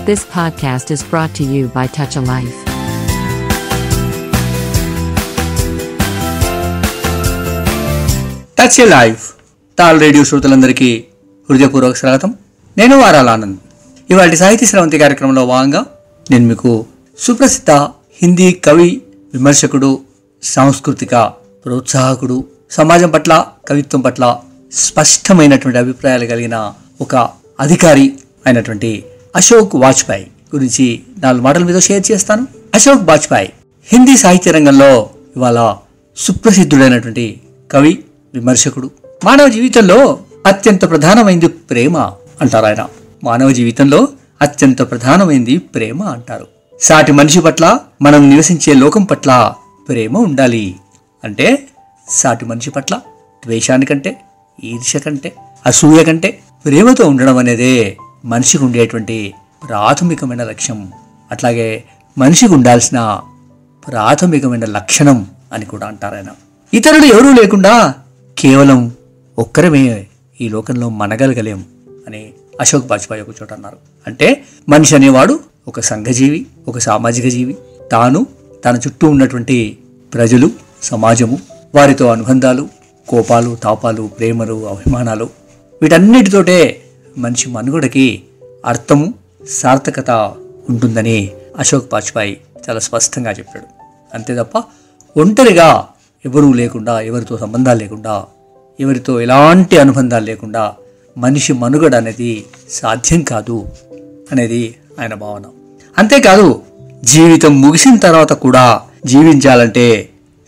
This podcast is brought to you by Touch a Life. Touch a Life TAAL radio శ్రోతలందరికీ హృదయపూర్వక స్వాగతం. నేను వారాల ఆనంద్. ఇవాళ సాహితీ స్రవంతి కార్యక్రమంలో భాగంగా నేను మీకు సుప్రసిద్ధ హిందీ కవి, విమర్శకుడు, సాంస్కృతిక ప్రోత్సాహకుడు, సమాజం పట్ల, కవిత్వం పట్ల స్పష్టమైనటువంటి అభిప్రాయాలు కలిగిన ఒక అధికారి అయినటువంటి అశోక్ వాజ్పేయి గురించి 4 మాటలు మీతో షేర్ చేస్తాను. అశోక్ వాజ్పేయి హిందీ సాహిత్య రంగంలో ఇవాళ సుప్రసిద్ధుడైనటువంటి కవి, విమర్శకుడు. మానవ జీవితంలో అత్యంత ప్రధానమైంది ప్రేమ అంటారు ఆయన. మానవ జీవితంలో అత్యంత ప్రధానమైంది ప్రేమ అంటారు. సాటి మనిషి పట్ల, మనం నివసించే లోకం పట్ల ప్రేమ ఉండాలి. అంటే సాటి మనిషి పట్ల ద్వేషానికంటే, ఈర్ష్య కంటే, అసూయ కంటే ప్రేమతో ఉండడం అనేదే మనిషికి ఉండేటువంటి ప్రాథమికమైన లక్ష్యం. అట్లాగే మనిషికి ఉండాల్సిన ప్రాథమికమైన లక్షణం అని కూడా అంటారు ఆయన. ఇతరులు ఎవరూ లేకుండా కేవలం ఒక్కరమే ఈ లోకంలో మనగలగలేం అని అశోక్ వాజ్పేయి ఒక చోట అన్నారు. అంటే మనిషి అనేవాడు ఒక సంఘజీవి, ఒక సామాజిక జీవి. తాను, తన చుట్టూ ఉన్నటువంటి ప్రజలు, సమాజము, వారితో అనుబంధాలు, కోపాలు, తాపాలు, ప్రేమలు, అభిమానాలు, వీటన్నిటితోటే మనిషి మనుగడకి అర్థము, సార్థకత ఉంటుందని అశోక్ వాజ్పేయి చాలా స్పష్టంగా చెప్పాడు. అంతే తప్ప ఒంటరిగా ఎవరూ లేకుండా, ఎవరితో సంబంధాలు లేకుండా, ఎవరితో ఎలాంటి అనుబంధాలు లేకుండా మనిషి మనుగడ అనేది సాధ్యం కాదు అనేది ఆయన భావన. అంతేకాదు, జీవితం ముగిసిన తర్వాత కూడా జీవించాలంటే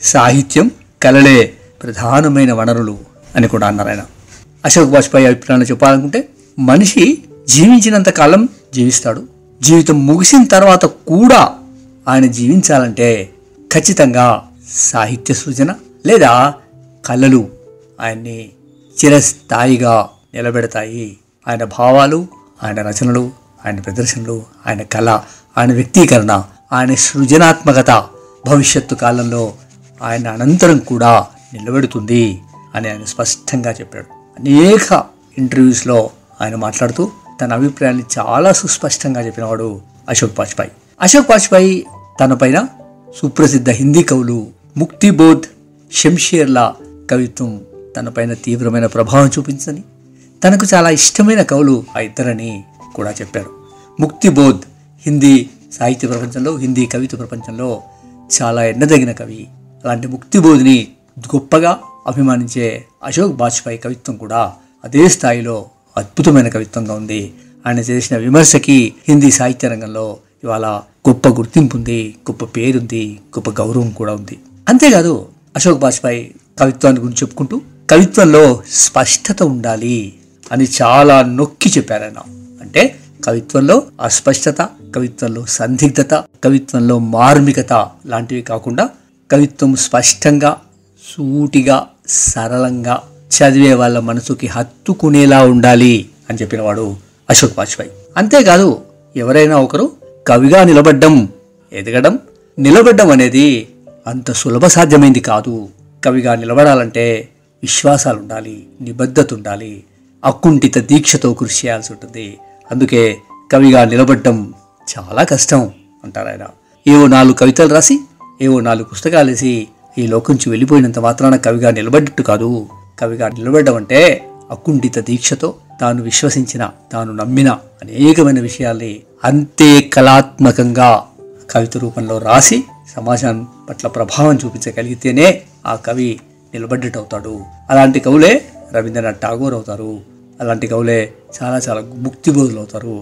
సాహిత్యం, కళలే ప్రధానమైన వనరులు అని కూడా అన్నారు ఆయన. అశోక్ వాజ్పేయి అభిప్రాయాలు చెప్పాలనుకుంటే, మనిషి జీవించినంత కాలం జీవిస్తాడు. జీవితం ముగిసిన తర్వాత కూడా ఆయన జీవించాలంటే ఖచ్చితంగా సాహిత్య సృజన లేదా కళలు ఆయన్ని చిరస్థాయిగా నిలబెడతాయి. ఆయన భావాలు, ఆయన రచనలు, ఆయన ప్రదర్శనలు, ఆయన కళ, ఆయన వ్యక్తీకరణ, ఆయన సృజనాత్మకత భవిష్యత్తు కాలంలో ఆయన అనంతరం కూడా నిలబెడుతుంది అని ఆయన స్పష్టంగా చెప్పాడు. అనేక ఇంటర్వ్యూస్లో ఆయన మాట్లాడుతూ తన అభిప్రాయాన్ని చాలా సుస్పష్టంగా చెప్పినవాడు అశోక్ వాజ్పేయి. అశోక్ వాజ్పేయి తన పైన సుప్రసిద్ధ హిందీ కవులు ముక్తిబోధ్, షంషేర్ల కవిత్వం తన పైన తీవ్రమైన ప్రభావం చూపించని, తనకు చాలా ఇష్టమైన కవులు ఆ ఇద్దరని కూడా చెప్పారు. ముక్తిబోధ్ హిందీ సాహిత్య ప్రపంచంలో, హిందీ కవిత్వ ప్రపంచంలో చాలా ఎన్నదగిన కవి. అలాంటి ముక్తిబోధ్ని గొప్పగా అభిమానించే అశోక్ వాజ్పేయి కవిత్వం కూడా అదే స్థాయిలో అద్భుతమైన కవిత్వంగా ఉంది. ఆయన చేసిన విమర్శకి హిందీ సాహిత్య రంగంలో ఇవాళ గొప్ప గుర్తింపు ఉంది, గొప్ప పేరుంది, గొప్ప గౌరవం కూడా ఉంది. అంతేకాదు, అశోక్ వాజ్పేయి కవిత్వాన్ని గురించి చెప్పుకుంటూ కవిత్వంలో స్పష్టత ఉండాలి అని చాలా నొక్కి చెప్పారు ఆయన. అంటే కవిత్వంలో అస్పష్టత, కవిత్వంలో సందిగ్ధత, కవిత్వంలో మార్మికత లాంటివి కాకుండా కవిత్వం స్పష్టంగా, సూటిగా, సరళంగా చదివే వాళ్ళ మనసుకి హత్తుకునేలా ఉండాలి అని చెప్పినవాడు అశోక్ వాజ్పేయి. అంతేకాదు, ఎవరైనా ఒకరు కవిగా నిలబడ్డం అనేది అంత సులభ సాధ్యమైంది కాదు. కవిగా నిలబడాలంటే విశ్వాసాలు ఉండాలి, నిబద్ధత ఉండాలి, అకుంఠిత దీక్షతో కృషి చేయాల్సి ఉంటుంది. అందుకే కవిగా నిలబడ్డం చాలా కష్టం అంటారు ఆయన. ఏవో 4 కవితలు రాసి, ఏవో 4 పుస్తకాలు వేసి ఈ లోకం నుంచి వెళ్ళిపోయినంత మాత్రాన కవిగా నిలబడ్డట్టు కాదు. కవిగా నిలబడ్డం అంటే అకుంఠిత దీక్షతో తాను విశ్వసించిన, తాను నమ్మిన అనేకమైన విషయాల్ని అంతే కళాత్మకంగా కవిత రూపంలో రాసి సమాజం పట్ల ప్రభావం చూపించగలిగితేనే ఆ కవి నిలబడ్డట్టు అవుతాడు. అలాంటి కవులే రవీంద్రనాథ్ ఠాగూర్ అవుతారు. అలాంటి కవులే చాలా చాలా ముక్తిబోధులు అవుతారు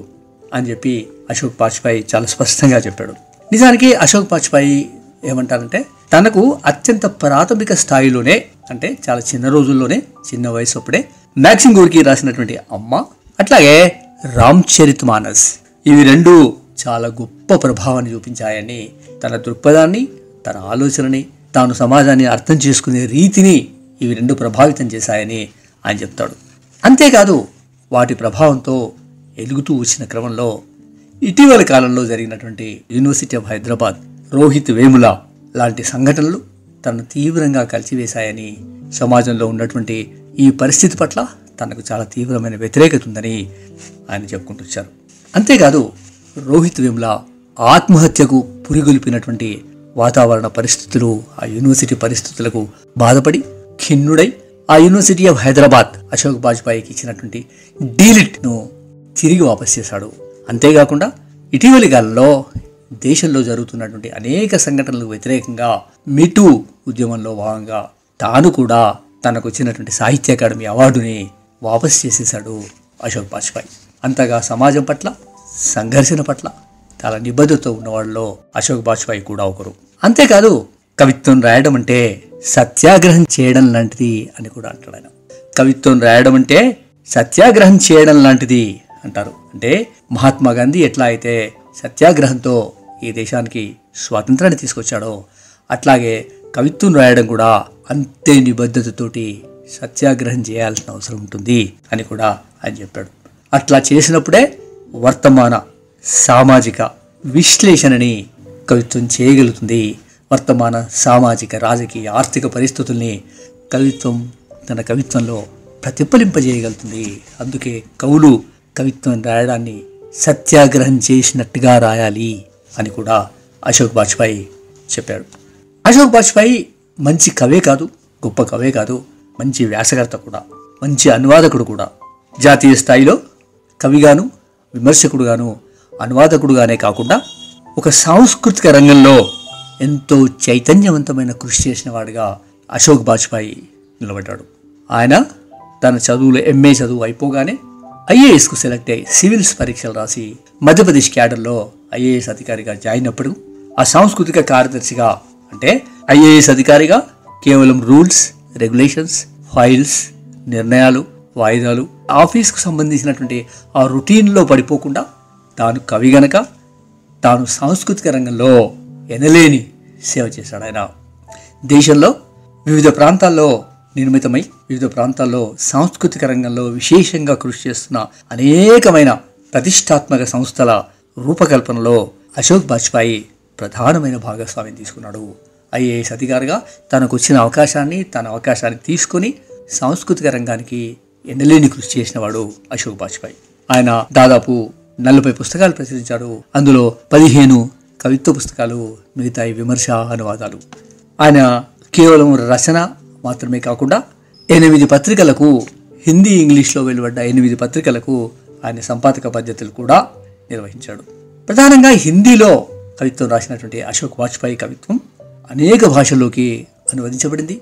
అని చెప్పి అశోక్ వాజ్పేయి చాలా స్పష్టంగా చెప్పాడు. నిజానికి అశోక్ వాజ్పేయి ఏమంటారంటే, తనకు అత్యంత ప్రాథమిక స్థాయిలోనే, అంటే చాలా చిన్న రోజుల్లోనే, చిన్న వయసు అప్పుడే మ్యాక్సిమ్ గోర్కీ రాసినటువంటి అమ్మ, అట్లాగే రామ్చరితమానస్, ఇవి 2 చాలా గొప్ప ప్రభావాన్ని చూపించాయని, తన దృక్పథాన్ని, తన ఆలోచనని, తాను సమాజాన్ని అర్థం చేసుకునే రీతిని ఇవి 2 ప్రభావితం చేశాయని ఆయన చెప్తాడు. అంతేకాదు, వాటి ప్రభావంతో ఎదుగుతూ వచ్చిన క్రమంలో ఇటీవల కాలంలో జరిగినటువంటి యూనివర్సిటీ ఆఫ్ హైదరాబాద్ రోహిత్ వేముల లాంటి సంఘటనలు తనను తీవ్రంగా కలిచివేశాయని, సమాజంలో ఉన్నటువంటి ఈ పరిస్థితి పట్ల తనకు చాలా తీవ్రమైన వ్యతిరేకత ఉందని ఆయన చెప్పుకుంటూ వచ్చారు. అంతేకాదు, రోహిత్ వేముల ఆత్మహత్యకు పురిగొల్పినటువంటి వాతావరణ పరిస్థితులు, ఆ యూనివర్సిటీ పరిస్థితులకు బాధపడి ఖిన్నుడై ఆ యూనివర్సిటీ ఆఫ్ హైదరాబాద్ అశోక్ వాజ్పేయికి ఇచ్చినటువంటి డీలిట్ను తిరిగి వాపస్ చేశాడు. అంతేకాకుండా ఇటీవలి కాలంలో దేశంలో జరుగుతున్నటువంటి అనేక సంఘటనలకు వ్యతిరేకంగా మీటూ ఉద్యమంలో భాగంగా తాను కూడా తనకు వచ్చినటువంటి సాహిత్య అకాడమీ అవార్డుని వాపస్ చేసేశాడు అశోక్ వాజ్పేయి. అంతగా సమాజం పట్ల, సంఘర్షణ పట్ల చాలా నిబద్ధతతో ఉన్నవాళ్ళలో అశోక్ వాజ్పేయి కూడా ఒకరు. అంతేకాదు, కవిత్వం రాయడం అంటే సత్యాగ్రహం చేయడం లాంటిది అని కూడా అంటాడు ఆయన. కవిత్వం రాయడం అంటే సత్యాగ్రహం చేయడం లాంటిది అంటారు. అంటే మహాత్మా గాంధీ ఎట్లా అయితే సత్యాగ్రహంతో ఈ దేశానికి స్వాతంత్రాన్ని తీసుకొచ్చాడో అట్లాగే కవిత్వం రాయడం కూడా అంతే నిబద్ధతతోటి సత్యాగ్రహం చేయాల్సిన అవసరం ఉంటుంది అని కూడా ఆయన చెప్పాడు. అట్లా చేసినప్పుడే వర్తమాన సామాజిక విశ్లేషణని కవిత్వం చేయగలుగుతుంది. వర్తమాన సామాజిక, రాజకీయ, ఆర్థిక పరిస్థితుల్ని కవిత్వం తన కవిత్వంలో ప్రతిఫలింపజేయగలుగుతుంది. అందుకే కవులు కవిత్వం రాయడాన్ని సత్యాగ్రహం చేసినట్టుగా రాయాలి అని కూడా అశోక్ వాజ్పేయి చెప్పాడు. అశోక్ వాజ్పేయి మంచి కవే కాదు, గొప్ప కవే కాదు, మంచి వ్యాసకర్త కూడా, మంచి అనువాదకుడు కూడా. జాతీయ స్థాయిలో కవిగాను, విమర్శకుడుగాను, అనువాదకుడుగానే కాకుండా ఒక సాంస్కృతిక రంగంలో ఎంతో చైతన్యవంతమైన కృషి చేసిన వాడిగా అశోక్ వాజ్పేయి నిలబడ్డాడు. ఆయన తన చదువులో ఎంఏ చదువు అయిపోగానే ఐఏఎస్కు సెలెక్ట్ అయ్యి సివిల్స్ పరీక్షలు రాసి మధ్యప్రదేశ్ క్యాడర్లో ఐఏఎస్ అధికారిగా జాయిన్ అప్పుడు ఆ సాంస్కృతిక కార్యదర్శిగా, అంటే ఐఏఎస్ అధికారిగా కేవలం రూల్స్, రెగ్యులేషన్స్, ఫైల్స్, నిర్ణయాలు, వాయిదాలు, ఆఫీస్కు సంబంధించినటువంటి ఆ రొటీన్లో పడిపోకుండా తాను కవి గనక తాను సాంస్కృతిక రంగంలో ఎనలేని సేవ చేశాడు. ఆయన దేశంలో వివిధ ప్రాంతాల్లో నిర్మితమై వివిధ ప్రాంతాల్లో సాంస్కృతిక రంగంలో విశేషంగా కృషి చేస్తున్న అనేకమైన ప్రతిష్టాత్మక సంస్థల రూపకల్పనలో అశోక్ వాజ్పేయి ప్రధానమైన భాగస్వామ్యం తీసుకున్నాడు. ఐఏఎస్ అధికారిగా తనకు వచ్చిన అవకాశాన్ని తీసుకొని సాంస్కృతిక రంగానికి ఎనలేని కృషి చేసిన వాడు అశోక్ వాజ్పేయి. ఆయన దాదాపు 40 పుస్తకాలు ప్రచురించాడు. అందులో 15 కవిత్వ పుస్తకాలు, మిగతాయి విమర్శ, అనువాదాలు. ఆయన కేవలం రచన మాత్రమే కాకుండా 8 పత్రికలకు, హిందీ ఇంగ్లీష్లో వెలువడ్డ 8 పత్రికలకు ఆయన సంపాదక బాధ్యతలు కూడా నిర్వహించాడు. ప్రధానంగా హిందీలో కవిత్వం రాసినటువంటి అశోక్ వాజ్పేయి కవిత్వం అనేక భాషల్లోకి అనువదించబడింది.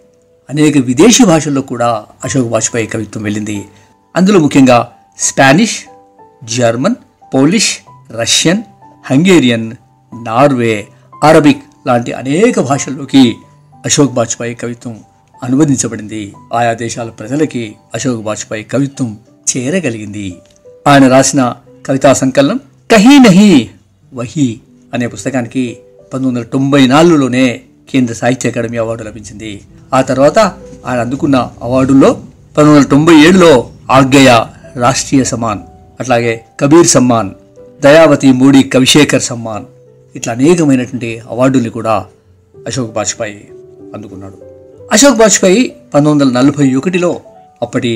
అనేక విదేశీ భాషల్లో కూడా అశోక్ వాజ్పేయి కవిత్వం వెళ్ళింది. అందులో ముఖ్యంగా Spanish, German, Polish, Russian, Hungarian, Norway, Arabic లాంటి అనేక భాషల్లోకి అశోక్ వాజ్పేయి కవిత్వం అనువదించబడింది. ఆయా దేశాల ప్రజలకి అశోక్ వాజ్పేయి కవిత్వం చేరగలిగింది. ఆయన రాసిన కవితా సంకలనం కహీ నహీ వహీ అనే పుస్తకానికి 1994లోనే కేంద్ర సాహిత్య అకాడమీ అవార్డు లభించింది. ఆ తర్వాత ఆయన అందుకున్న అవార్డుల్లో 1997లో ఆగ్నేయ రాష్ట్రీయ సమ్మాన్, అట్లాగే కబీర్ సమ్మాన్, దయావతి మూడి కవిశేఖర్ సమ్మాన్, ఇట్లా అనేకమైనటువంటి అవార్డుల్ని కూడా అశోక్ వాజ్పేయి అందుకున్నాడు. అశోక్ వాజ్పేయి 1941లో అప్పటి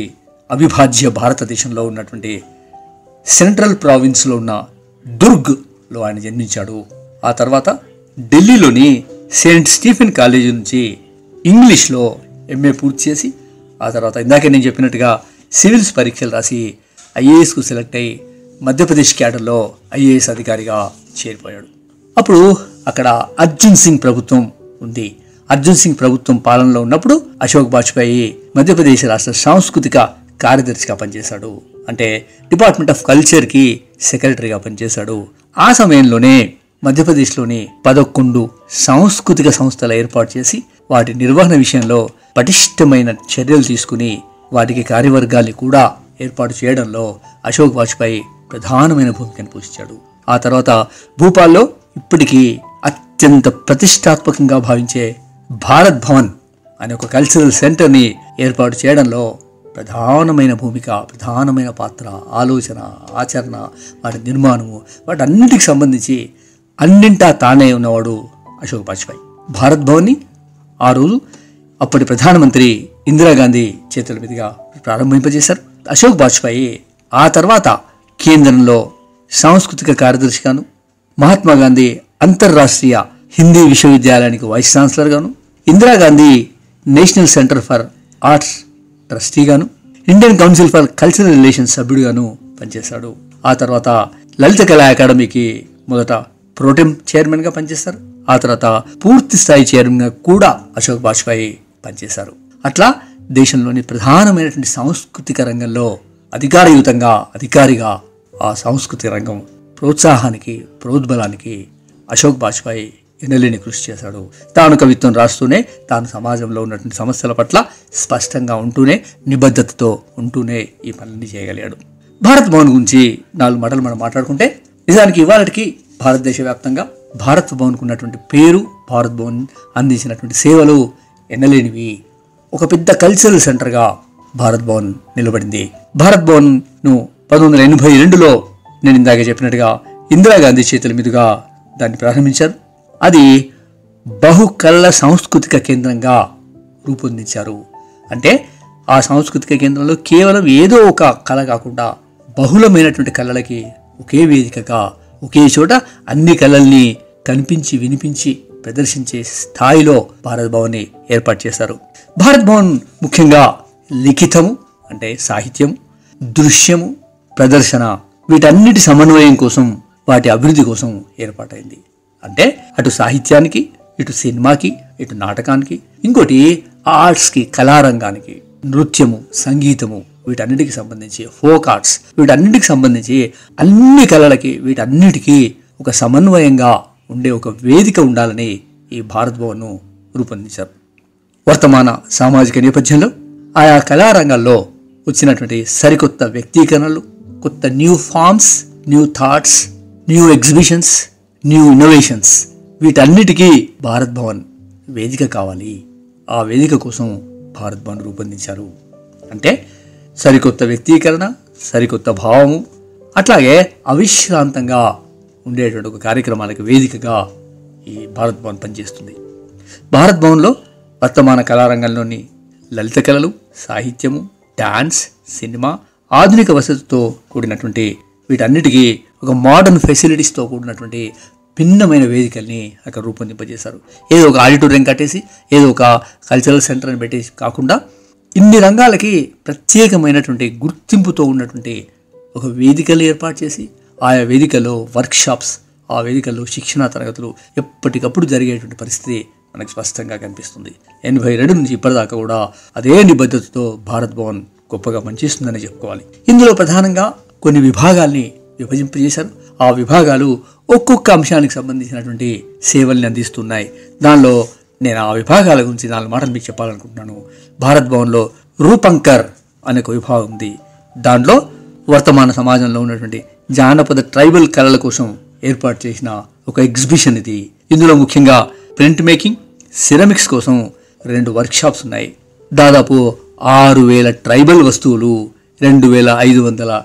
అవిభాజ్య భారతదేశంలో ఉన్నటువంటి సెంట్రల్ ప్రావిన్స్లో ఉన్న దుర్గ్లో ఆయన జన్మించాడు. ఆ తర్వాత ఢిల్లీలోని సెయింట్ స్టీఫెన్ కాలేజీ నుంచి ఇంగ్లీష్లో ఎంఏ పూర్తి చేసి ఆ తర్వాత ఇందాకే నేను చెప్పినట్టుగా సివిల్స్ పరీక్షలు రాసి ఐఏఎస్కు సెలెక్ట్ అయ్యి మధ్యప్రదేశ్ క్యాడర్లో ఐఏఎస్ అధికారిగా చేరిపోయాడు. అప్పుడు అక్కడ అర్జున్ సింగ్ ప్రభుత్వం ఉంది. అర్జున్ సింగ్ ప్రభుత్వం పాలనలో ఉన్నప్పుడు అశోక్ వాజ్పేయి మధ్యప్రదేశ్ రాష్ట్ర సాంస్కృతిక కార్యదర్శిగా పనిచేశాడు. అంటే డిపార్ట్మెంట్ ఆఫ్ కల్చర్కి సెక్రటరీగా పనిచేశాడు. ఆ సమయంలోనే మధ్యప్రదేశ్లోని 11 సాంస్కృతిక సంస్థలు ఏర్పాటు చేసి వాటి నిర్వహణ విషయంలో పటిష్టమైన చర్యలు తీసుకుని వాటికి కార్యవర్గాల్ని కూడా ఏర్పాటు చేయడంలో అశోక్ వాజ్పేయి ప్రధానమైన భూమికను పోషించాడు. ఆ తర్వాత భూపాల్లో ఇప్పటికీ అత్యంత ప్రతిష్టాత్మకంగా భావించే భారత్ భవన్ అనే ఒక కల్చరల్ సెంటర్ని ఏర్పాటు చేయడంలో ప్రధానమైన భూమిక, ప్రధానమైన పాత్ర, ఆలోచన, ఆచరణ, వాటి నిర్మాణము, వాటన్నిటికి సంబంధించి అన్నింటా తానే ఉన్నవాడు అశోక్ వాజ్పేయి. భారత్ భవన్ని ఆ రోజు అప్పటి ప్రధానమంత్రి ఇందిరాగాంధీ చేతుల మీదుగా ప్రారంభింపజేశారు. అశోక్ వాజ్పేయి ఆ తర్వాత కేంద్రంలో సాంస్కృతిక కార్యదర్శిగాను, మహాత్మా గాంధీ అంతర్రాష్ట్రీయ హిందీ విశ్వవిద్యాలయానికి వైస్ ఛాన్సలర్గాను, Indira Gandhi National Centre for Arts ట్రస్టీగాను, Indian Council for Cultural Relations సభ్యుడిగాను పనిచేశాడు. ఆ తర్వాత లలిత కళా అకాడమీకి మొదట ప్రోటెం చైర్మన్గా పనిచేస్తారు. ఆ తర్వాత పూర్తి స్థాయి చైర్మన్గా కూడా అశోక్ బాజ్పాయి పనిచేశారు. అట్లా దేశంలోని ప్రధానమైనటువంటి సాంస్కృతిక రంగంలో అధికారిగా ఆ సాంస్కృతిక రంగం ప్రోత్సాహానికి, ప్రోద్బలానికి అశోక్ బాజ్పాయి ఎనలేని కృషి చేశాడు. తాను కవిత్వం రాస్తూనే, తాను సమాజంలో ఉన్నటువంటి సమస్యల పట్ల స్పష్టంగా ఉంటూనే, నిబద్ధతతో ఉంటూనే ఈ పనులన్నీ చేయగలిగాడు. భారత్ భవన్ గురించి 4 మాటలు మనం మాట్లాడుకుంటే, నిజానికి ఇవాళకి భారతదేశ వ్యాప్తంగా భారత్ భవన్కు ఉన్నటువంటి పేరు, భారత్ భవన్ అందించినటువంటి సేవలు ఎనలేనివి. ఒక పెద్ద కల్చరల్ సెంటర్గా భారత్ భవన్ నిలబడింది. భారత్ భవన్ను 1982లో నేను ఇందాక చెప్పినట్టుగా ఇందిరాగాంధీ చేతుల మీదుగా దాన్ని ప్రారంభించారు. అది బహుకళల సాంస్కృతిక కేంద్రంగా రూపొందించారు. అంటే ఆ సాంస్కృతిక కేంద్రంలో కేవలం ఏదో ఒక కళ కాకుండా బహుళమైనటువంటి కళలకి ఒకే వేదికగా, ఒకే చోట అన్ని కళల్ని కనిపించి వినిపించి ప్రదర్శించే స్థాయిలో భారత్ భవన్ని ఏర్పాటు చేశారు. భారత్ భవన్ ముఖ్యంగా లిఖితము అంటే సాహిత్యం, దృశ్యము, ప్రదర్శన వీటన్నిటి సమన్వయం కోసం, వాటి అభివృద్ధి కోసం ఏర్పాటైంది. అంటే అటు సాహిత్యానికి, ఇటు సినిమాకి, ఇటు నాటకానికి, ఇంకోటి ఆర్ట్స్కి, కళారంగానికి, నృత్యము, సంగీతము వీటన్నిటికి సంబంధించి, ఫోక్ ఆర్ట్స్ వీటన్నిటికి సంబంధించి అన్ని కళలకి, వీటన్నిటికీ ఒక సమన్వయంగా ఉండే ఒక వేదిక ఉండాలని ఈ భారత్ భవన్ను రూపొందించారు. వర్తమాన సామాజిక నేపథ్యంలో ఆయా కళారంగాల్లో వచ్చినటువంటి సరికొత్త వ్యక్తీకరణలు, కొత్త new forms, new thoughts, new exhibitions, new innovations వీటన్నిటికీ భారత్ భవన్ వేదిక కావాలి. ఆ వేదిక కోసం భారత్ భవన్ రూపొందించారు. అంటే సరికొత్త వ్యక్తీకరణ, సరికొత్త భావము, అట్లాగే అవిశ్రాంతంగా ఉండేటువంటి ఒక కార్యక్రమాలకు వేదికగా ఈ భారత్ భవన్ పనిచేస్తుంది. భారత్ భవన్లో వర్తమాన కళారంగంలోని లలిత కళలు, సాహిత్యము, డాన్స్, సినిమా, ఆధునిక వసతితో కూడినటువంటి వీటన్నిటికీ ఒక మోడర్న్ ఫెసిలిటీస్తో కూడినటువంటి భిన్నమైన వేదికల్ని అక్కడ రూపొందింపజేశారు. ఏదో ఒక ఆడిటోరియం కట్టేసి, ఏదో ఒక కల్చరల్ సెంటర్ని పెట్టేసి కాకుండా ఇన్ని రంగాలకి ప్రత్యేకమైనటువంటి గుర్తింపుతో ఉన్నటువంటి ఒక వేదికలు ఏర్పాటు చేసి, ఆయా వేదికల్లో వర్క్షాప్స్, ఆ వేదికల్లో శిక్షణా తరగతులు ఎప్పటికప్పుడు జరిగేటువంటి పరిస్థితి మనకు స్పష్టంగా కనిపిస్తుంది. 82 నుంచి ఇప్పటిదాకా కూడా అదే నిబద్ధతతో భారత్ భవన్ గొప్పగా పనిచేస్తుందని చెప్పుకోవాలి. ఇందులో ప్రధానంగా కొన్ని విభాగాల్ని విభజింపజేశారు. ఆ విభాగాలు ఒక్కొక్క అంశానికి సంబంధించినటువంటి సేవల్ని అందిస్తున్నాయి. దానిలో నేను ఆ విభాగాల గురించి 4 మాటలు మీకు చెప్పాలనుకుంటున్నాను. భారత్ భవన్లో రూపంకర్ అనే ఒక విభాగం ఉంది. దాంట్లో వర్తమాన సమాజంలో ఉన్నటువంటి జానపద ట్రైబల్ కళల కోసం ఏర్పాటు చేసిన ఒక ఎగ్జిబిషన్ ఇది. ఇందులో ముఖ్యంగా ప్రింట్ మేకింగ్, సిరమిక్స్ కోసం 2 వర్క్షాప్స్ ఉన్నాయి. దాదాపు 6000 ట్రైబల్ వస్తువులు, 2500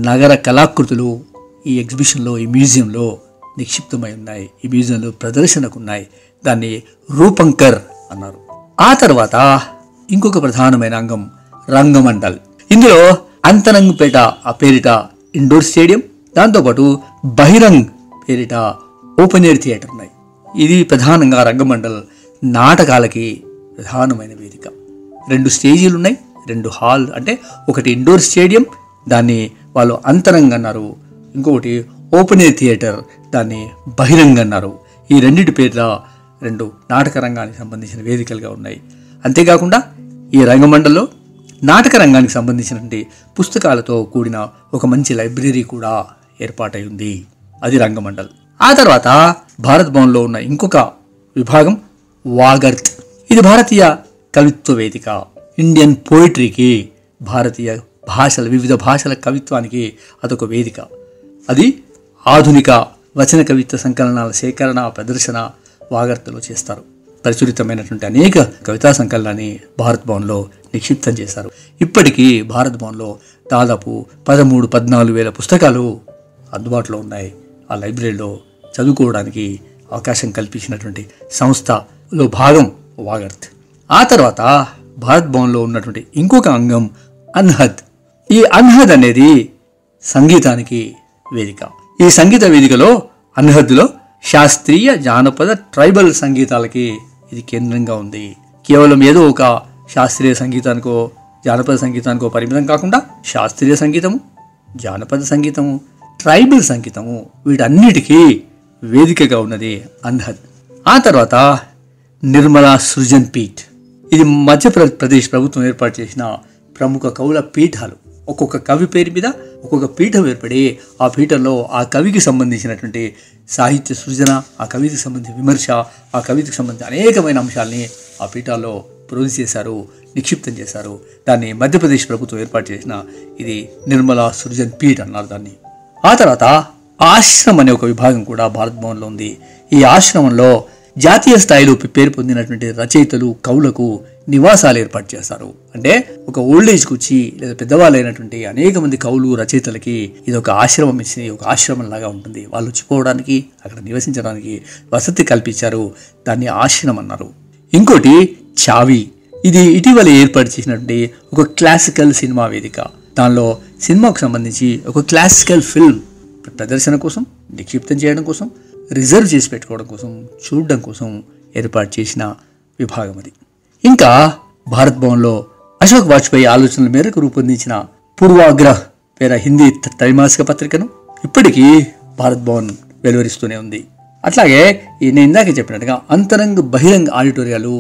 నగర కళాకృతులు ఈ ఎగ్జిబిషన్లో, ఈ మ్యూజియంలో నిక్షిప్తమై ఉన్నాయి. ఈ మ్యూజియంలో ప్రదర్శనకు ఉన్నాయి. దాన్ని రూపంకర్ అన్నారు. ఆ తర్వాత ఇంకొక ప్రధానమైన అంగం రంగమండల్. ఇందులో అంతరంగపేట ఆ పేరిట ఇండోర్ స్టేడియం, దాంతోపాటు బహిరంగ్ పేరిట ఓపెన్ ఎయిర్ థియేటర్ ఉన్నాయి. ఇది ప్రధానంగా రంగమండల్ నాటకాలకి ప్రధానమైన వేదిక. 2 స్టేజీలు ఉన్నాయి, 2 హాల్. అంటే ఒకటి ఇండోర్ స్టేడియం, దాన్ని వాళ్ళు అంతరంగ అన్నారు. ఇంకొకటి ఓపెన్ ఎయిర్ థియేటర్, దాన్ని బహిరంగ అన్నారు. ఈ రెండింటి పేర్ల 2 నాటక రంగానికి సంబంధించిన వేదికలుగా ఉన్నాయి. అంతేకాకుండా ఈ రంగమండల్లో నాటక రంగానికి సంబంధించినటువంటి పుస్తకాలతో కూడిన ఒక మంచి లైబ్రరీ కూడా ఏర్పాటై ఉంది. అది రంగమండల్. ఆ తర్వాత భారత్ భవన్లో ఉన్న ఇంకొక విభాగం వాగర్త్. ఇది భారతీయ కవిత్వ వేదిక. ఇండియన్ పోయిటరీకి, భారతీయ భాషల, వివిధ భాషల కవిత్వానికి అదొక వేదిక. అది ఆధునిక వచన కవిత్వ సంకలనాల సేకరణ, ప్రదర్శన వాగర్తలో చేస్తారు. ప్రచురితమైనటువంటి అనేక కవితా సంకలనాన్ని భారత్ భవన్లో నిక్షిప్తం చేశారు. ఇప్పటికీ భారత్ భవన్లో దాదాపు 13-14 వేల పుస్తకాలు అందుబాటులో ఉన్నాయి. ఆ లైబ్రరీలో చదువుకోవడానికి అవకాశం కల్పించినటువంటి సంస్థలో భాగం వాగర్త్. ఆ తర్వాత భారత్ భవన్లో ఉన్నటువంటి ఇంకొక అంగం అన్హద్. ఈ అన్హద్ అనేది సంగీతానికి వేదిక. ఈ సంగీత వేదికలో అన్హద్లో శాస్త్రీయ, జానపద, ట్రైబల్ సంగీతాలకి ఇది కేంద్రంగా ఉంది. కేవలం ఏదో ఒక శాస్త్రీయ సంగీతానికో జానపద సంగీతానికో పరిమితం కాకుండా శాస్త్రీయ సంగీతము, జానపద సంగీతము, ట్రైబల్ సంగీతము వీటన్నిటికీ వేదికగా ఉన్నది అన్హద్. ఆ తర్వాత నిర్మలా సృజన్ పీఠ్. ఇది మధ్యప్రదేశ్ ప్రభుత్వం ఏర్పాటు చేసిన ప్రముఖ కవుల పీఠాలు. ఒక్కొక్క కవి పేరు మీద ఒక్కొక్క పీఠం ఏర్పడి ఆ పీఠంలో ఆ కవికి సంబంధించినటువంటి సాహిత్య సృజన, ఆ కవికి సంబంధించిన విమర్శ, ఆ కవికి సంబంధించిన అనేకమైన అంశాలని ఆ పీఠాల్లో ప్రొడ్యూస్ చేశారు, నిక్షిప్తం చేశారు. దాన్ని మధ్యప్రదేశ్ ప్రభుత్వం ఏర్పాటు చేసిన ఇది నిర్మలా సృజన్ పీఠ్ అన్నారు దాన్ని. ఆ తర్వాత ఆశ్రమం అనే ఒక విభాగం కూడా భారత్ భవన్లో ఉంది. ఈ ఆశ్రమంలో జాతీయ స్థాయిలో పేరు పొందినటువంటి రచయితలు, కవులకు నివాసాలు ఏర్పాటు చేస్తారు. అంటే ఒక ఓల్డేజ్కి వచ్చి లేదా పెద్దవాళ్ళు అయినటువంటి అనేక మంది కవులు, రచయితలకి ఇది ఒక ఆశ్రమం ఇచ్చి ఒక ఆశ్రమం లాగా ఉంటుంది. వాళ్ళు వచ్చిపోవడానికి, అక్కడ నివసించడానికి వసతి కల్పించారు. దాన్ని ఆశ్రమం అన్నారు. ఇంకోటి చావి. ఇది ఇటీవల ఏర్పాటు చేసినటువంటి ఒక క్లాసికల్ సినిమా వేదిక. దానిలో సినిమాకు సంబంధించి ఒక క్లాసికల్ ఫిల్మ్ ప్రదర్శన కోసం, నిక్షిప్తం చేయడం కోసం, రిజర్వ్ చేసి పెట్టుకోవడం కోసం, చూడడం కోసం ఏర్పాటు చేసిన విభాగం అది. ఇంకా భారత్ భవన్లో అశోక్ వాజ్పేయి ఆలోచనల మేరకు రూపొందించిన పూర్వాగ్రహ్ పేర హిందీ త్రైమాసిక పత్రికను ఇప్పటికీ భారత్ భవన్ వెలువరిస్తూనే ఉంది. అట్లాగే నేను ఇందాక చెప్పినట్టుగా అంతరంగ, బహిరంగ ఆడిటోరియాలు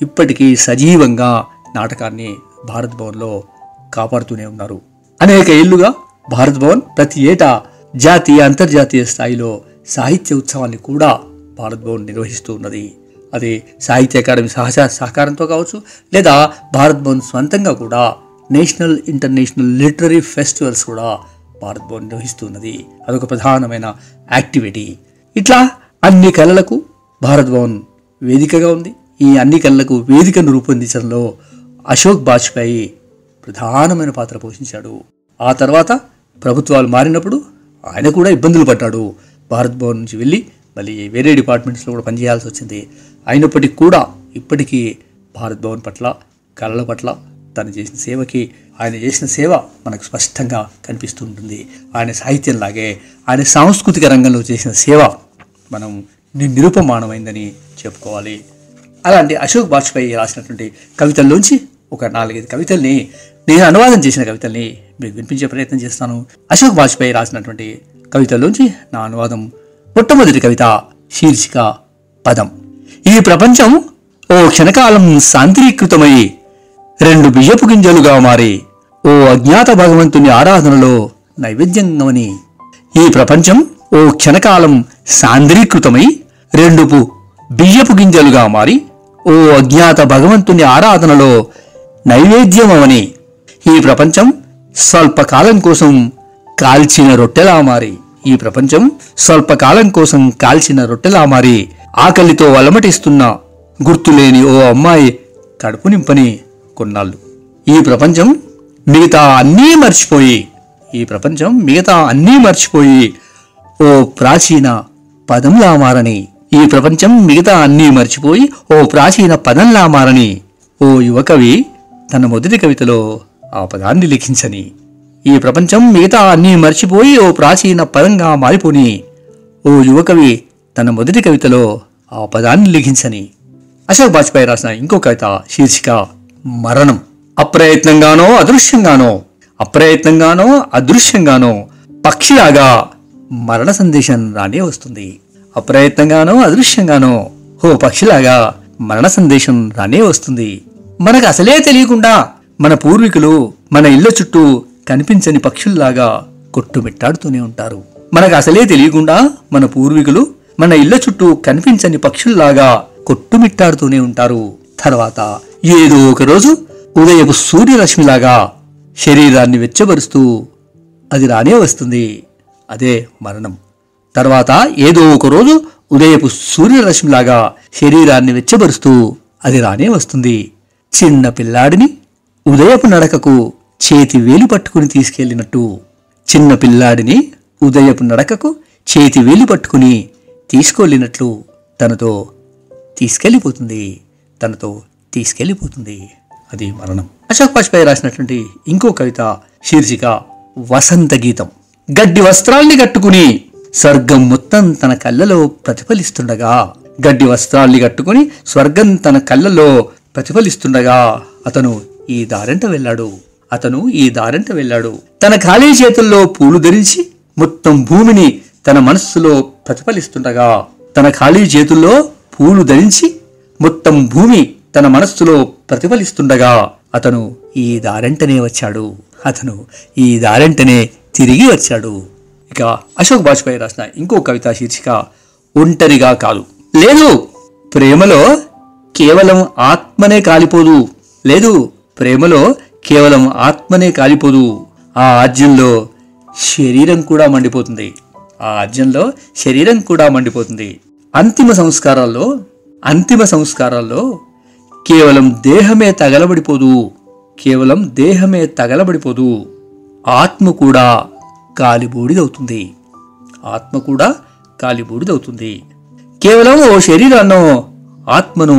ఇప్పటికీ సజీవంగా నాటకాన్ని భారత్ భవన్లో కాపాడుతూనే ఉన్నారు. అనేక ఏళ్లుగా భారత్ భవన్ ప్రతి ఏటా జాతీయ, అంతర్జాతీయ స్థాయిలో సాహిత్య ఉత్సవాన్ని కూడా భారత్ భవన్ నిర్వహిస్తూ ఉన్నది. అది సాహిత్య అకాడమీ సహకారంతో కావచ్చు, లేదా భారత్ భవన్ స్వంతంగా కూడా నేషనల్, ఇంటర్నేషనల్ లిటరరీ ఫెస్టివల్స్ కూడా భారత్ భవన్ నిర్వహిస్తున్నది. అదొక ప్రధానమైన యాక్టివిటీ. ఇట్లా అన్ని కళలకు భారత్ భవన్ వేదికగా ఉంది. ఈ అన్ని కళలకు వేదికను రూపొందించడంలో అశోక్ వాజ్పేయి ప్రధానమైన పాత్ర పోషించాడు. ఆ తర్వాత ప్రభుత్వాలు మారినప్పుడు ఆయన కూడా ఇబ్బందులు పడ్డాడు. భారత్ భవన్ నుంచి వెళ్ళి మళ్ళీ వేరే డిపార్ట్మెంట్స్లో కూడా పనిచేయాల్సి వచ్చింది. అయినప్పటికీ కూడా ఇప్పటికీ భారత్ భవన్ పట్ల, కళల పట్ల తను చేసిన సేవకి, ఆయన చేసిన సేవ మనకు స్పష్టంగా కనిపిస్తూ ఉంటుంది. ఆయన సాహిత్యంలాగే ఆయన సాంస్కృతిక రంగంలో చేసిన సేవ మనం నిరుపమానమైందని చెప్పుకోవాలి. అలాంటి అశోక్ వాజ్పేయి రాసినటువంటి కవితల్లోంచి ఒక 4-5 కవితల్ని, నేను అనువాదం చేసిన కవితల్ని మీకు వినిపించే ప్రయత్నం చేస్తాను. అశోక్ వాజ్పేయి రాసినటువంటి కవితల్లోంచి నా అనువాదం. మొట్టమొదటి కవిత శీర్షిక పదం. ఈ ప్రపంచం ఓ క్షణకాలం సాంద్రీకృతమై 2 బియ్యపు గింజలుగా మారి ఓ అజ్ఞాత భగవంతుని ఆరాధనలో నైవేద్యంగమని. ఈ ప్రపంచం ఓ క్షణకాలం సాంద్రీకృతమై 2 బియ్యపు గింజలుగా మారి ఓ అజ్ఞాత భగవంతుని ఆరాధనలో నైవేద్యమవని. ఈ ప్రపంచం స్వల్పకాలం కోసం కాల్చిన రొట్టెలా మారి, ఈ ప్రపంచం స్వల్పకాలం కోసం కాల్చిన రొట్టెలా మారి ఆకలితో అలమటిస్తున్న గుర్తులేని ఓ అమ్మాయి కడుపు నింపని కొన్నాళ్ళు. ఈ ప్రపంచం మిగతా అన్నీ మర్చిపోయి, ఈ ప్రపంచం మిగతా అన్నీ మర్చిపోయి ఓ ప్రాచీన పదంలా మారని. ఈ ప్రపంచం మిగతా అన్నీ మర్చిపోయి ఓ ప్రాచీన పదంలా మారని ఓ యువకవి తన మొదటి కవితలో ఆ పదాన్ని లిఖించని. ఈ ప్రపంచం మిగతా అన్నీ మర్చిపోయి ఓ ప్రాచీన పదంగా మారిపోని ఓ యువకవి తన మొదటి కవితలో ఆ పదాన్ని లిఖించని. అశోక్ వాజ్పేయి రాసిన ఇంకో కవిత శీర్షిక మరణం. అప్రయత్నంగానో అదృశ్యంగానో, అప్రయత్నంగానో అదృశ్యంగానో పక్షిలాగా మరణ సందేశం రానే వస్తుంది. అప్రయత్నంగానో అదృశ్యంగానో ఓ పక్షిలాగా మరణ సందేశం రానే వస్తుంది. మనకు అసలే తెలియకుండా మన పూర్వీకులు మన ఇళ్ల చుట్టూ కనిపించని పక్షుల్లాగా కొట్టుమిట్టాడుతూనే ఉంటారు. మనకు అసలే తెలియకుండా మన పూర్వీకులు మన ఇళ్ల చుట్టూ కనిపించని పక్షుల్లాగా కొట్టుమిట్టాడుతూనే ఉంటారు. తర్వాత ఏదో ఒక రోజు ఉదయపు సూర్యరశ్మిలాగా శరీరాన్ని వెచ్చబరుస్తూ అది రానే వస్తుంది. అదే మరణం. తర్వాత ఏదో ఒక రోజు ఉదయపు సూర్యరశ్మిలాగా శరీరాన్ని వెచ్చబరుస్తూ అది రానే వస్తుంది. చిన్న పిల్లాడిని ఉదయపు నడకకు చేతి వేలు పట్టుకుని తీసుకెళ్లినట్టు, చిన్న పిల్లాడిని ఉదయపు నడకకు చేతి వేలు పట్టుకుని తీసుకెళ్ళినట్లు తనతో తీసుకెళ్ళిపోతుంది, తనతో తీసుకెళ్ళిపోతుంది. అది మరణం. అశోక్ వాజ్పేయి రాసినటువంటి ఇంకో కవిత శీర్షిక వసంత గీతం. గడ్డి వస్త్రాల్ని కట్టుకుని స్వర్గం మొత్తం తన కళ్ళలో ప్రతిఫలిస్తుండగా, గడ్డి వస్త్రాల్ని కట్టుకుని స్వర్గం తన కళ్ళలో ప్రతిఫలిస్తుండగా అతను ఈ దారంట వెళ్ళాడు. తన ఖాళీ చేతుల్లో పూలు ధరించి మొత్తం భూమిని తన మనస్సులో ప్రతిఫలిస్తుండగా, తన ఖాళీ చేతుల్లో పూలు ధరించి మొత్తం భూమి తన మనస్సులో ప్రతిఫలిస్తుండగా అతను ఈ దారంటనే తిరిగి వచ్చాడు. ఇక అశోక్ బాజ్పాయ్ రాసిన ఇంకో కవితా శీర్షిక ఒంటరిగా కాదు. లేదు, ప్రేమలో కేవలం ఆత్మనే కాలిపోదు. ఆ ఆజ్యంలో శరీరం కూడా మండిపోతుంది. అంతిమ సంస్కారాల్లో కేవలం దేహమే తగలబడిపోదు, ఆత్మ కూడా కాలిబూడిదవుతుంది. కేవలం ఓ శరీరాన్నో ఆత్మను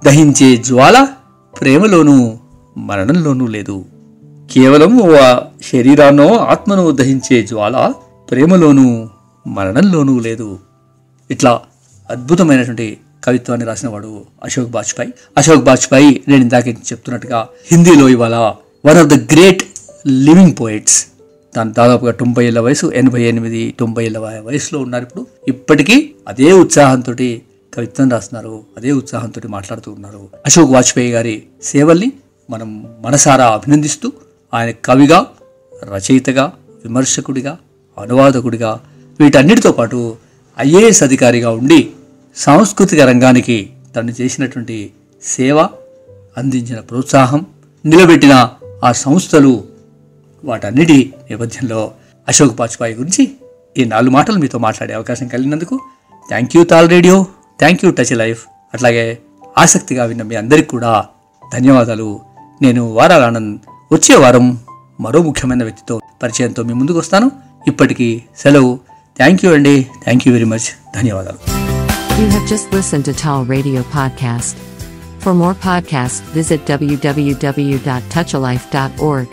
దహించే జ్వాల ప్రేమలోనూ మరణంలోనూ లేదు. కేవలం ఓ శరీరాన్నో ఆత్మను దహించే జ్వాల ప్రేమలోనూ మరణంలోనూ లేదు. ఇట్లా అద్భుతమైనటువంటి కవిత్వాన్ని రాసిన వాడు అశోక్ బాజ్పాయ్ నేను ఇందాక చెప్తున్నట్టుగా హిందీలో ఇవాళ one of the great living poets. దాని దాదాపుగా 90 ఏళ్ల వయసు, 88-90 ఏళ్ల వయసులో ఉన్నారు. ఇప్పటికీ అదే ఉత్సాహంతో కవిత్వం రాస్తున్నారు, అదే ఉత్సాహంతో మాట్లాడుతూ ఉన్నారు. అశోక్ బాజ్పాయ్ గారి సేవల్ని మనం మనసారా అభినందిస్తూ, ఆయన కవిగా, రచయితగా, విమర్శకుడిగా, అనువాదకుడిగా, వీటన్నిటితో పాటు IAS అధికారిగా ఉండి సాంస్కృతిక రంగానికి తను చేసినటువంటి సేవ, అందించిన ప్రోత్సాహం, నిలబెట్టిన ఆ సంస్థలు, వాటన్నిటి నేపథ్యంలో అశోక్ బాజ్పాయ్ గురించి ఈ 4 మాటలు మీతో మాట్లాడే అవకాశం కలిగినందుకు thank you TAAL radio, thank you Touch Life. అట్లాగే ఆసక్తిగా విన్న మీ అందరికీ కూడా ధన్యవాదాలు. నేను వారాల ఆనంద్. వచ్చే వారం మరో ముఖ్యమైన వ్యక్తితో పరిచయంతో మీ ముందుకు వస్తాను. ఇప్పటికీ సెలవు. థ్యాంక్ యూ అండి. Thank you very much. ధన్యవాదాలు. You have just listened to Tal Radio Podcast. For more podcasts, visit www.touchalife.org.